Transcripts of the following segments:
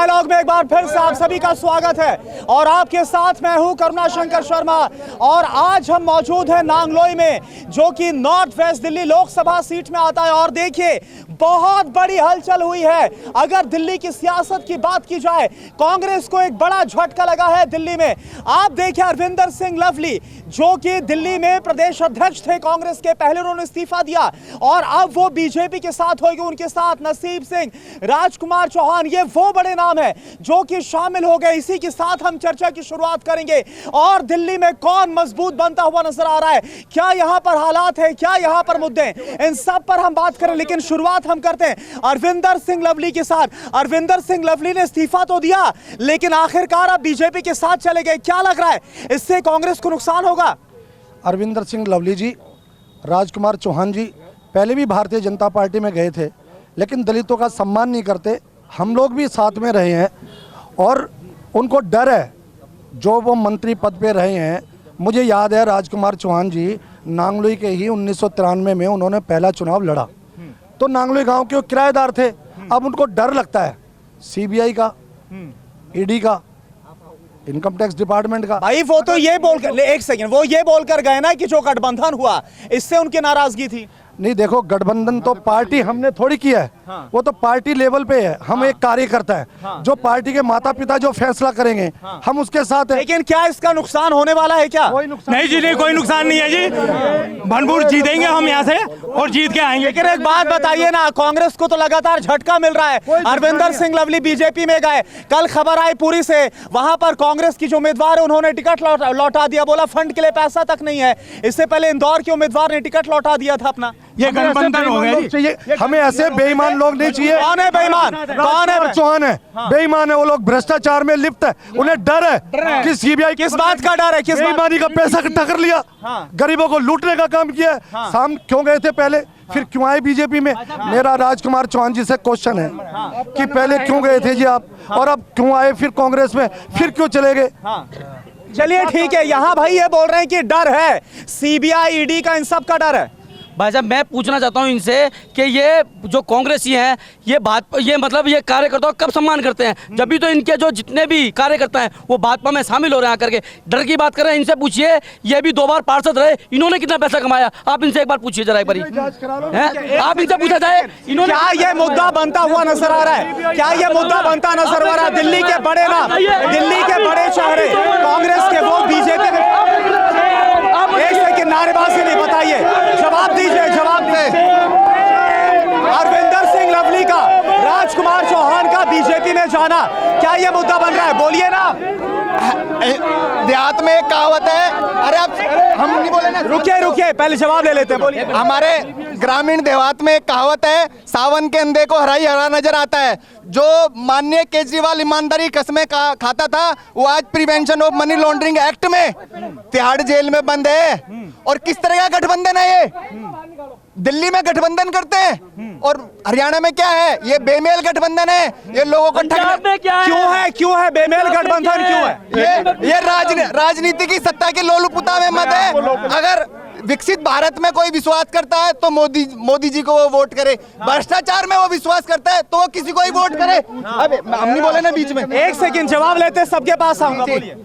Dialogue में एक बार फिर से आप सभी का स्वागत है और आपके साथ मैं हूं करुणा शंकर शर्मा। और आज हम मौजूद हैं नांगलोई में, जो कि north west Delhi Lok Sabha seat में आता है। और देखिए, बहुत बड़ी हलचल हुई है। अगर दिल्ली की सियासत की बात की जाए, कांग्रेस को एक बड़ा झटका लगा है दिल्ली में। आप देखिए, अरविंदर सिंह लवली जो कि दिल्ली में प्रदेश अध्यक्ष थे कांग्रेस के, पहले उन्होंने इस्तीफा दिया और अब वो बीजेपी के साथ होगी। उनके साथ नसीब सिंह, राजकुमार चौहान, ये वो बड़े नाम है जो कि शामिल हो गए। इसी के साथ हम चर्चा की शुरुआत करेंगे। और दिल्ली में कौन मजबूत बनता हुआ नजर आ रहा है, क्या यहां पर हालात है, क्या यहां पर मुद्दे हैं, इन सब पर हम बात करें। लेकिन शुरुआत हम करते हैं अरविंदर सिंह लवली के साथ। अरविंदर सिंह लवली ने इस्तीफा तो दिया, लेकिन आखिरकार अब बीजेपी के साथ चले गए। क्या लग रहा है, इससे कांग्रेस को नुकसान होगा? अरविंदर सिंह लवली जी, राजकुमार चौहान जी पहले भी भारतीय जनता पार्टी में गए थे, लेकिन दलितों का सम्मान नहीं करते। हम लोग भी साथ में रहे हैं और उनको डर है जो वो मंत्री पद पे रहे हैं। मुझे याद है, राजकुमार चौहान जी नांगलोई के ही 1993 में उन्होंने पहला चुनाव लड़ा, तो नांगलोई गांव के वो किराएदार थे। अब उनको डर लगता है सीबीआई का, ईडी का, इनकम टैक्स डिपार्टमेंट का। भाई वो तो ये बोलकर, एक सेकंड, वो ये बोलकर गए ना कि जो गठबंधन हुआ इससे उनकी नाराजगी थी। नहीं, देखो, गठबंधन तो पार्टी हमने थोड़ी किया है। हाँ। वो तो पार्टी लेवल पे है। हम एक कार्यकर्ता है। हाँ। जो पार्टी के माता पिता जो फैसला करेंगे, हाँ, हम उसके साथ हैं। लेकिन क्या इसका नुकसान होने वाला है? क्या कोई नुकसान नहीं जी, नहीं, कोई नुकसान नहीं है जी। भरपूर जीतेंगे हम यहाँ से और जीत के आएंगे। लेकिन एक बात बताइए ना, कांग्रेस को तो लगातार झटका मिल रहा है। अरविंदर सिंह लवली बीजेपी में गए, कल खबर आई पूरी से, वहां पर कांग्रेस की जो उम्मीदवार है उन्होंने टिकट लौटा दिया, बोला फंड के लिए पैसा तक नहीं है। इससे पहले इंदौर के उम्मीदवार ने टिकट लौटा दिया था अपना। ये गठबंधन हो गया जी। हमें ऐसे बेईमान लोग नहीं चाहिए। कौन है बेईमान? कौन है? चौहान है। हाँ। बेईमान है वो लोग, भ्रष्टाचार में लिप्त है। उन्हें डर है कि सीबीआई, किस बात का डर है? किस बेईमानी का पैसा इकट्ठा कर लिया। हाँ। गरीबों को लूटने का काम किया। हाँ। शाम क्यों गए थे पहले, फिर क्यों आए बीजेपी में? मेरा राजकुमार चौहान जी से क्वेश्चन है कि पहले क्यों गए थे जी आप, और अब क्यों आए फिर कांग्रेस में, फिर क्यों चले गए? चलिए ठीक है, यहाँ भाई ये बोल रहे हैं कि डर है सीबीआई ईडी का, इन सब का डर है। भाई साहब, मैं पूछना चाहता हूं इनसे कि ये जो कांग्रेसी हैं, ये भाजपा, ये मतलब ये कार्यकर्ताओं कब सम्मान करते हैं? जब भी तो इनके जो जितने भी कार्यकर्ता हैं वो भाजपा में शामिल हो रहे हैं आकर के। डर की बात कर रहे हैं, इनसे पूछिए। ये भी 2 बार पार्षद रहे, इन्होंने कितना पैसा कमाया? आप इनसे एक बार पूछिए जरा, एक बार आप इनसे पूछा जाए, इन्होंने क्या ये मुद्दा बनता हुआ नजर आ रहा है? क्या ये मुद्दा बनता नजर आ रहा है? दिल्ली के बड़े नाम, दिल्ली के बड़े चेहरे कांग्रेस के, वो बीजेपी में। एक सेकंड, नारेबाजी नहीं, बताइए, जवाब दीजिए, जवाब दे। अरविंदर सिंह लवली का, राजकुमार चौहान का बीजेपी में जाना, क्या ये मुद्दा बन रहा है? बोलिए ना। देहात में एक कहावत है, अरे आप हम नहीं बोले ना, रुकिए, पहले जवाब ले लेते हैं, बोलिए। हमारे ग्रामीण देहात में एक कहावत है, सावन के अंधे को हरा ही हरा नजर आता है। जो माननीय केजरीवाल ईमानदारी कसमें खाता था, वो आज prevention of money laundering act में तिहाड़ जेल में बंद है। और किस तरह का गठबंधन है ये? दिल्ली में गठबंधन करते हैं और हरियाणा में क्या है? ये बेमेल गठबंधन है। ये लोगों को क्यों है बेमेल गठबंधन? क्यों है ये राजनीति की सत्ता के लोलुपता में मत है। अगर विकसित भारत में कोई विश्वास करता है तो मोदी जी को वो वोट करे। भ्रष्टाचार में वो विश्वास करता है तो वो किसी को ही वोट करे। अब हम नहीं बोले ना बीच में। एक सेकंड, जवाब लेते, सबके पास आऊंगा, बोलिए।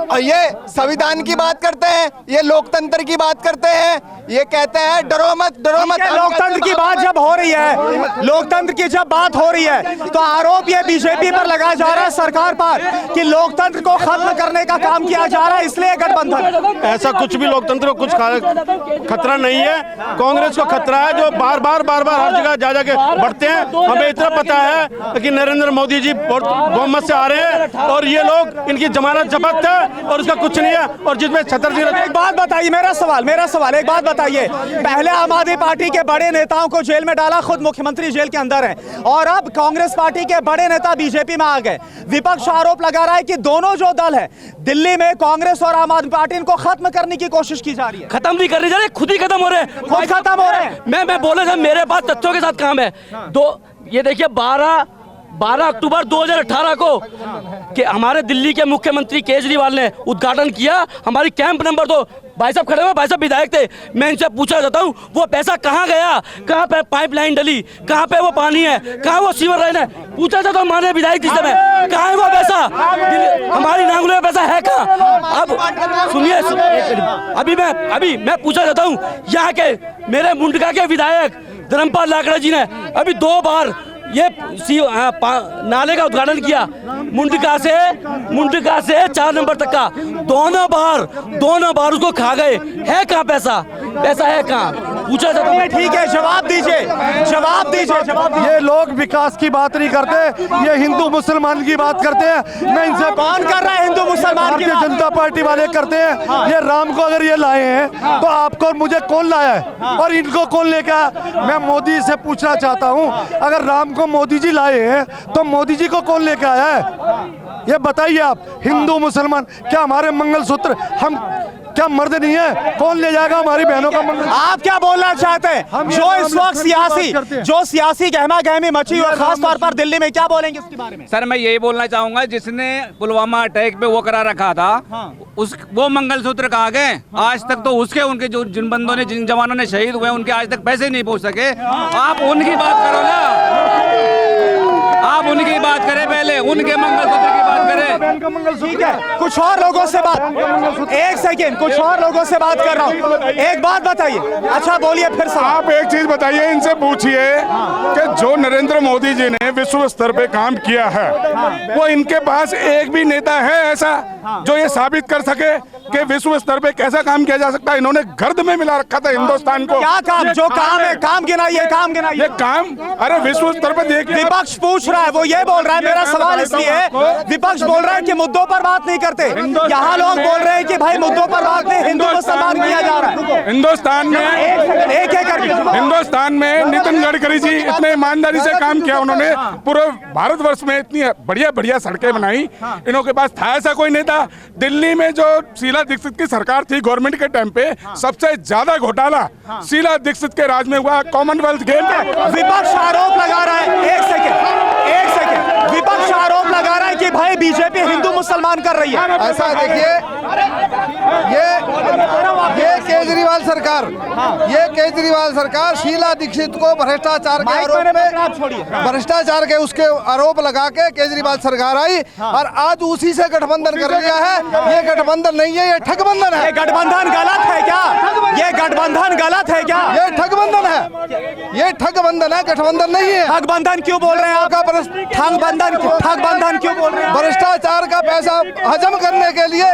और ये संविधान की बात करते हैं, ये लोकतंत्र की बात करते हैं, ये कहते हैं डरो मत, डरो मत। लोकतंत्र की बात जब हो रही है, लोकतंत्र की जब बात हो रही है, तो आरोप ये बीजेपी पर लगाया जा रहा है, सरकार पर, कि लोकतंत्र को खत्म करने का काम किया जा रहा है, इसलिए गठबंधन। ऐसा कुछ भी लोकतंत्र को कुछ खतरा नहीं है। कांग्रेस को खतरा है जो बार बार हर जगह जा जाके बढ़ते हैं। हमें इतना पता है कि नरेंद्र मोदी जी बहुमत से आ रहे हैं और ये लोग, इनकी जमानत जब्त है और उसका कुछ नहीं है। और जिसमें छतरपुर, एक बात बताइए, मेरा सवाल, एक बात बताइए, पहले आम आदमी पार्टी के बड़े नेताओं को जेल में डाला, खुद मुख्यमंत्री जेल के अंदर है, और अब कांग्रेस पार्टी के बड़े नेता बीजेपी में आ गए। विपक्ष आरोप लगा रहा है कि दोनों जो दल है दिल्ली में, कांग्रेस और आम आदमी पार्टी, इनको खत्म करने की कोशिश की जा रही है। खत्म नहीं कर रही जा रही, खुद ही खत्म हो रहे हैं, खुद खत्म हो रहे हैं। मैं बोले था, मेरे पास तथ्यों के साथ काम है। ये देखिए, 12 अक्टूबर 2018 को कि हमारे दिल्ली के मुख्यमंत्री केजरीवाल ने उद्घाटन किया हमारी कैंप नंबर 2। भाई साहब खड़े हुए, भाई साहब विधायक थे, मैं इनसे पूछना चाहता हूँ वो पैसा कहाँ गया, कहाँ पे पाइपलाइन डली, कहाँ पे वो पानी है, कहाँ वो सीवर लाइन है, पूछना चाहता हूँ माननीय विधायक जी से मैं, कहाँ है वो पैसा, हमारी नांगलों में पैसा है कहाँ। अब सुनिए, अभी मैं पूछना चाहता हूँ यहाँ के मेरे मुंडका के विधायक धर्मपाल लाकड़ा जी ने अभी 2 बार ये नाले का उद्घाटन किया, मुंडका से 4 नंबर तक का, दोनों बार उसको खा गए। है कहाँ पैसा है कहाँ, पूछा जाता है। ठीक है, जवाब दीजिए। ये लोग विकास की बात नहीं करते, ये हिंदू मुसलमान की बात करते हैं। मैं इनसे कौन कर रहा है हिंदू मुसलमान की भारतीय बात? जनता पार्टी वाले करते हैं। ये राम को अगर ये लाए हैं तो आपको और मुझे कौन लाया है और इनको कौन लेकर आया? मैं मोदी से पूछना चाहता हूँ, अगर राम को मोदी जी लाए हैं तो मोदी जी को कौन लेकर आया है? ये बताइए आप। हिंदू मुसलमान क्या हमारे मंगलसूत्र हम क्या मर्द नहीं है? कौन ले जाएगा हमारी बहनों का मंगल? आप क्या बोलना चाहते हैं? जो इस वक्त सियासी गहमा गहमी मची हुई है, खास तौर पर दिल्ली में, क्या बोलेंगे इसके बारे में? सर मैं यही बोलना चाहूंगा, जिसने पुलवामा अटैक पे वो करा रखा था, उस वो मंगलसूत्र कहाँ गए? आज तक तो उसके उनके जो जिन बंदों ने जिन जवानों ने शहीद हुए उनके आज तक पैसे नहीं पहुंच सके। आप उनकी बात करो ना, आप उनकी बात करें, पहले उनके मंगलसूत्र की बात करें। ठीक है, कुछ और लोगों से बात, एक सेकेंड, कुछ और लोगों से बात कर रहा हूँ। एक बात बताइए, अच्छा बोलिए फिर से। आप एक चीज बताइए, इनसे पूछिए कि जो नरेंद्र मोदी जी ने विश्व स्तर पे काम किया है, वो इनके पास एक भी नेता है ऐसा जो ये साबित कर सके कि विश्व स्तर पे कैसा काम किया जा सकता है? इन्होंने गर्द में मिला रखा था हिंदुस्तान को। क्या काम? जो काम है, काम गिनाइए। ये काम, अरे विश्व स्तर पे देखिए। विपक्ष पूछ रहा है, वो ये बोल रहा है, मेरा सवाल इसलिए है, विपक्ष बोल रहा है कि मुद्दों पर बात नहीं करते, यहाँ लोग बोल रहे हैं कि भाई मुद्दों पर बात नहीं, हिंदू मुसलमान किया जा रहा है। हिंदुस्तान में नितिन गडकरी जी इतने ईमानदारी से काम किया, उन्होंने पूरे भारतवर्ष में इतनी बढ़िया बढ़िया सड़कें बनाई। इनों के पास था ऐसा कोई नेता? दिल्ली में जो शीला दीक्षित की सरकार थी गवर्नमेंट के टाइम पे, सबसे ज्यादा घोटाला शीला दीक्षित के राज में हुआ, कॉमनवेल्थ गेम में। विपक्ष आरोप लगा रहा है, एक सेकेंड, विपक्ष आरोप लगा रहा है कि भाई बीजेपी हिंदू मुसलमान कर रही है। ऐसा देखिए, ये केजरीवाल सरकार शीला दीक्षित को भ्रष्टाचार के उसके आरोप लगा के केजरीवाल सरकार आई और आज उसी से गठबंधन कर लिया है। ये गठबंधन नहीं है, ये ठगबंधन है। ये गठबंधन गलत है क्या? ये गठबंधन गलत है क्या? ये ठगबंधन है, ये ठगबंधन है, गठबंधन नहीं है। ठगबंधन क्यों बोल रहे हैं आप? ठगबंधन क्यों बोल रहे हैं? भ्रष्टाचार का पैसा हजम करने के लिए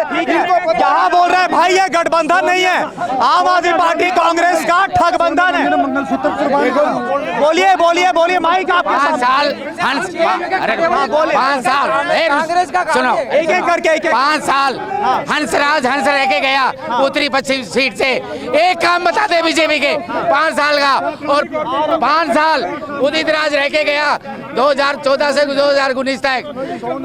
क्या बोल रहे हैं भाई? ये गठबंधन नहीं है, आम आदमी पार्टी कांग्रेस का ठगबंधन है। बोलिए माइक आपके साथ। 5 साल सुनो, एक करके 5 साल हंसराज रह के गया उत्तरी पश्चिम सीट से। एक काम बता दे बीजेपी के 5 साल का, और 5 साल उदित राज रह के गया 2014 से 2019 तक।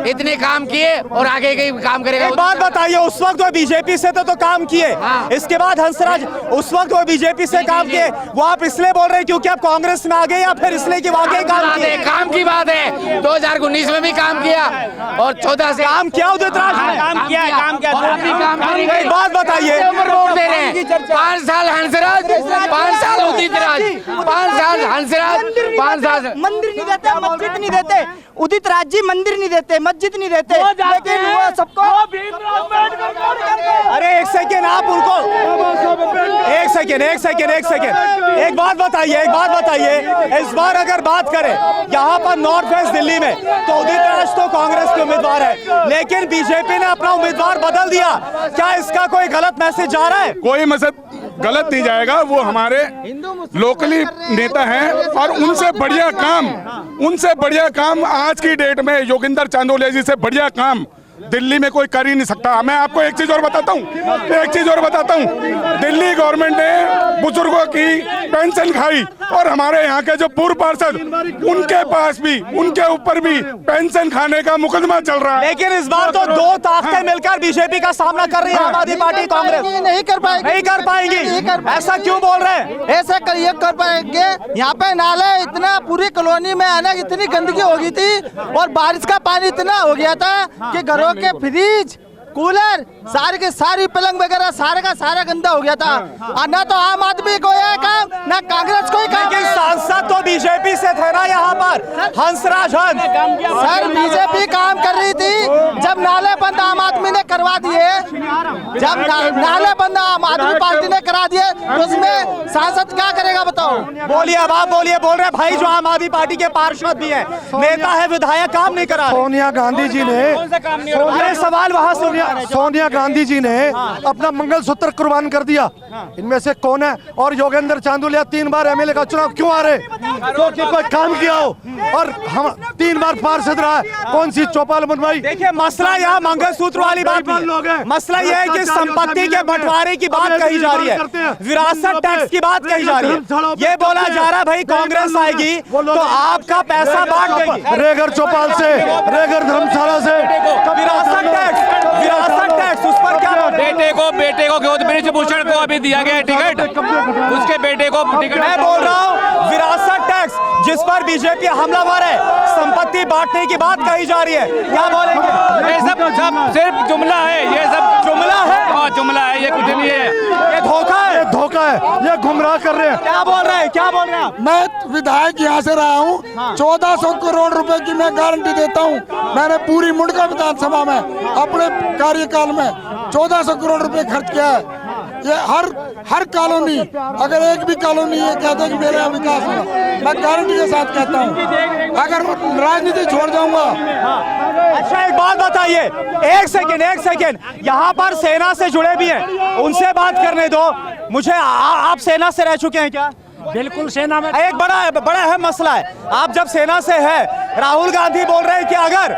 इतने काम किए और आगे के काम करेगा। एक बात बताइए, उस वक्त वो बीजेपी से तो काम किए, इसके बाद हंसराज उस वक्त वो बीजेपी से काम किए, वो आप इसलिए बोल रहे हैं क्योंकि आप कांग्रेस में आ गए या फिर इसलिए कि वाकई काम किए? काम की बात है, 2019 में भी काम किया और 14 से काम किया उदित राज ने? काम किया। एक बात बताइए, वोट दे रहे हैं 5 साल हंसराज, 5 साल उदित राज, 5 साल हंसराज, 5 साल मंदिर नहीं देते, मस्जिद नहीं देते। उदित राज जी मंदिर नहीं देते, मस्जिद नहीं देते, लेकिन वो सबको। अरे एक सेकेंड, आप उनको एक सेकेंड, एक बात बताइए, इस बार अगर बात करें यहाँ पर नॉर्थ वेस्ट दिल्ली में, तो उदित राज तो कांग्रेस के उम्मीदवार है, लेकिन बीजेपी ने अपना उम्मीदवार बदल दिया। क्या इसका कोई गलत मैसेज जा रहा है? कोई मैसेज गलत नहीं जाएगा, वो हमारे लोकली नेता हैं और उनसे बढ़िया काम आज की डेट में योगिंदर चांदोलिया जी से बढ़िया काम दिल्ली में कोई कर ही नहीं सकता। मैं आपको एक चीज और बताता हूँ, दिल्ली गवर्नमेंट ने बुजुर्गों की पेंशन खाई और हमारे यहाँ के जो पूर्व पार्षद उनके पास भी, उनके ऊपर भी पेंशन खाने का मुकदमा चल रहा है। लेकिन इस बार तो दो ताकतें मिलकर बीजेपी का सामना कर रही है, आम आदमी पार्टी कांग्रेस नहीं कर पाएगी। ऐसा क्यों बोल रहे हैं? ऐसा करिए कर पाएंगे। यहाँ पे नाले इतना, पूरी कॉलोनी में आना इतनी गंदगी हो गई थी और बारिश का पानी इतना हो गया था कि घरों के फ्रिज, कूलर, सारे के सारी पलंग वगैरह सारे का सारा गंदा हो गया था। और ना तो आम आदमी को यह काम, ना कांग्रेस को ही काम। लेकिन सांसद तो बीजेपी से थे ना यहाँ पर, हंसराज हंस। सर बीजेपी काम कर रही थी, जब नाले बंद आम आदमी ने करवा दिए, जब नाले बंद आम आदमी पार्टी ने करा दिए तो उसमें सांसद क्या करेगा बताओ? बोलिए, अब आप बोलिए। बोल रहे भाई जो आम आदमी पार्टी के पार्षद भी है, नेता है, विधायक, काम नहीं करा। सोनिया गांधी जी ने, अरे सवाल वहाँ सोनिया गांधी जी ने अपना मंगलसूत्र कुर्बान कर दिया। इनमें से कौन है? और योगेंद्र चांदुलिया 3 बार एमएलए का चुनाव क्यों आ रहे? क्योंकि कोई काम किया हो। और हम 3 बार पार्षद रहा है, कौन सी चौपाल बनवाई? देखिए मसला यहाँ मंगलसूत्र वाली बात नहीं है। मसला यह है कि संपत्ति के बंटवारे की बात कही जा रही है, विरासत टैक्स की बात कही जा रही है। ये बोला जा रहा है भाई कांग्रेस आएगी तो आपका पैसा बांट देगी। रेगर चौपाल से, रेगर धर्मशाला से, विरासत टैक्स उस पर क्या? बेटे को ब्रिजभूषण को अभी दिया गया है टिकट, उसके बेटे को टिकट। मैं बोल रहा हूँ विरासत टैक्स जिस पर बीजेपी हमलावर है, संपत्ति बांटने की बात कही जा रही है, क्या बोलेंगे? ये सब सिर्फ जुमला है, ये सब जुमला है। हाँ जुमला है, ये कुछ नहीं है, ये धोखा है, धोखा है, ये गुमराह कर रहे हैं। क्या बोल रहे हैं, क्या बोल रहे हैं? मैं विधायक यहाँ से रहा हूँ, 1400 करोड़ रुपए की मैं गारंटी देता हूँ। मैंने पूरी मुंडका विधानसभा में अपने कार्यकाल में 1400 करोड़ रुपए खर्च किया है। ये हर कॉलोनी, अगर एक भी कॉलोनी ये कहते हैं कि मेरा विकास हुआ, मैं गारंटी के साथ कहता हूँ। अगर राजनीति छोड़ जाऊंगा। अच्छा एक बात बताइए, एक सेकेंड, यहाँ पर सेना से जुड़े भी हैं, उनसे बात करने दो मुझे। आप सेना से रह चुके हैं क्या? बिल्कुल सेना में। एक बड़ा अहम मसला है, आप जब सेना से है, राहुल गांधी बोल रहे हैं कि अगर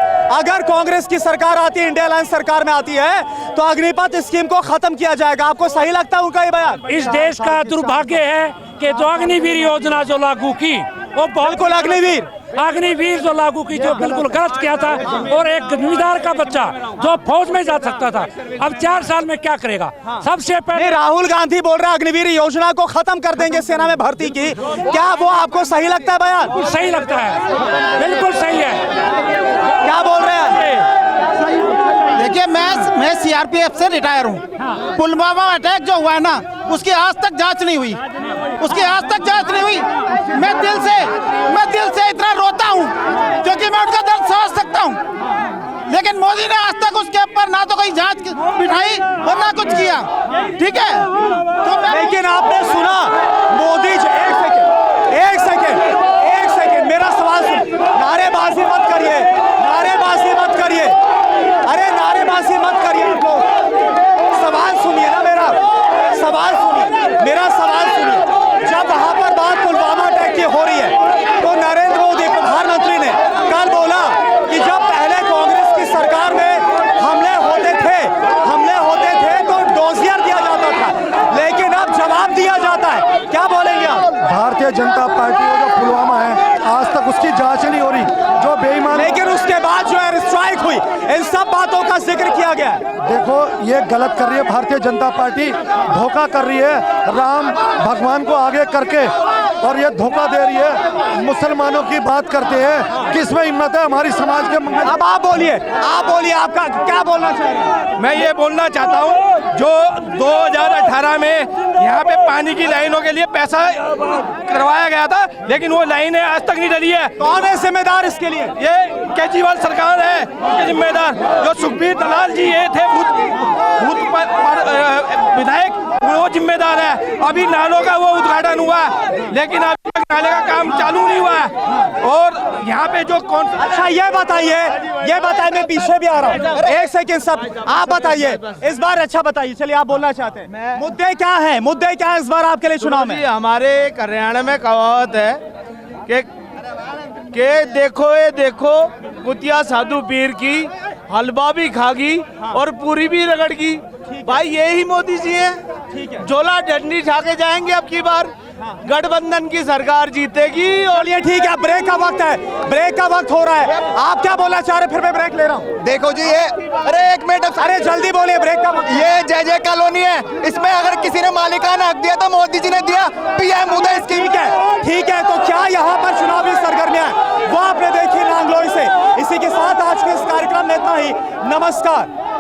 कांग्रेस की सरकार आती है, इंडिया अलायंस सरकार में आती है तो अग्निपथ स्कीम को खत्म किया जाएगा। आपको सही लगता है उनका ये बयान? इस देश का दुर्भाग्य है कि जो अग्निवीर योजना जो लागू की वो बिल्कुल अग्निवीर जो लागू की, जो बिल्कुल गलत किया था। और एक जमींदार का बच्चा जो फौज में जा सकता था, अब 4 साल में क्या करेगा? सबसे पहले राहुल गांधी बोल रहे हैं अग्निवीर योजना को खत्म कर देंगे सेना में भर्ती की, क्या वो आपको सही लगता है बयान? सही लगता है, बिल्कुल सही है। क्या बोल रहे हैं? देखिए मैं सीआरपीएफ से रिटायर हूँ। पुलवामा अटैक जो हुआ है ना, उसकी आज तक जांच नहीं हुई, मैं दिल से इतना रोता हूँ क्योंकि मैं उनका दर्द समझ सकता हूँ। लेकिन मोदी ने आज तक उसके ऊपर ना तो कोई जांच बिठाई और ना कुछ किया। ठीक है, तो लेकिन आपने सुना मोदी जी, एक सेकेंड मेरा सवाल सुन। नारेबाजी मत करिए, अरे नारेबाजी मत करिए। आप लोग सवाल सुनिए ना, मेरा सवाल सुनिए। जब वहां पर बात पुलवामा अटैक की हो रही है तो नरेंद्र मोदी प्रधानमंत्री ने कल बोला कि जब पहले कांग्रेस की सरकार में हमले होते थे तो डोजियर दिया जाता था, लेकिन अब जवाब दिया जाता है। क्या बोलेंगे आप? भारतीय जनता पार्टी का जो पुलवामा है, आज तक उसकी जांच नहीं हो रही, जो बेईमान। लेकिन उसके बाद जो एयर स्ट्राइक हुई, इन सब बातों का जिक्र किया गया है। देखो ये गलत कर रही है भारतीय जनता पार्टी, धोखा कर रही है राम भगवान को आगे करके, और ये धोखा दे रही है। मुसलमानों की बात करते हैं, किसमें हिम्मत है हमारी समाज के मंगल? अब आप बोलिए, आपका क्या बोलना चाहिए? मैं ये बोलना चाहता हूँ, जो 2018 में यहाँ पे पानी की लाइनों के लिए पैसा करवाया गया था, लेकिन वो लाइनें आज तक नहीं डली है। कौन है जिम्मेदार इसके लिए? ये केजरीवाल सरकार है इसके जिम्मेदार। जो सुखबीर दलाल जी ये थे भूत विधायक, वो जिम्मेदार है। अभी नालों का वो उद्घाटन हुआ, लेकिन अभी तक नाले का काम चालू नहीं हुआ है। और यहाँ पे जो कौन, अच्छा ये बताइए, मैं पीछे भी आ रहा हूँ। एक सेकंड सब आप बताइए इस बार। अच्छा बताइए, चलिए आप बोलना चाहते हैं, मुद्दे क्या है इस बार आपके लिए चुनाव में? हमारे हरियाणा में कहावत है कि देखो ये देखो कुतिया साधु पीर की, हलवा भी खागी और पूरी भी रगड़गी। भाई यही मोदी जी हैं। ठीक है, झोला डंडी छा के जाएंगे अब की बार, गठबंधन की सरकार जीतेगी। और ये ठीक है, ब्रेक का वक्त है, ब्रेक का वक्त हो रहा है। आप क्या बोलना चाह रहे, फिर मैं ब्रेक ले रहा हूँ। देखो जी ये, अरे एक मिनट, अरे जल्दी बोलिए, ब्रेक का वक्त। ये जय जय कॉलोनी है, इसमें अगर किसी ने मालिकाना हक दिया तो मोदी जी ने दिया, पीएम उदय स्कीम। ठीक है, तो क्या यहाँ पर चुनावी सरगर्मियां वो आपने देखी नांगलोई से। इसी के साथ आज के इस कार्यक्रम में इतना ही। नमस्कार।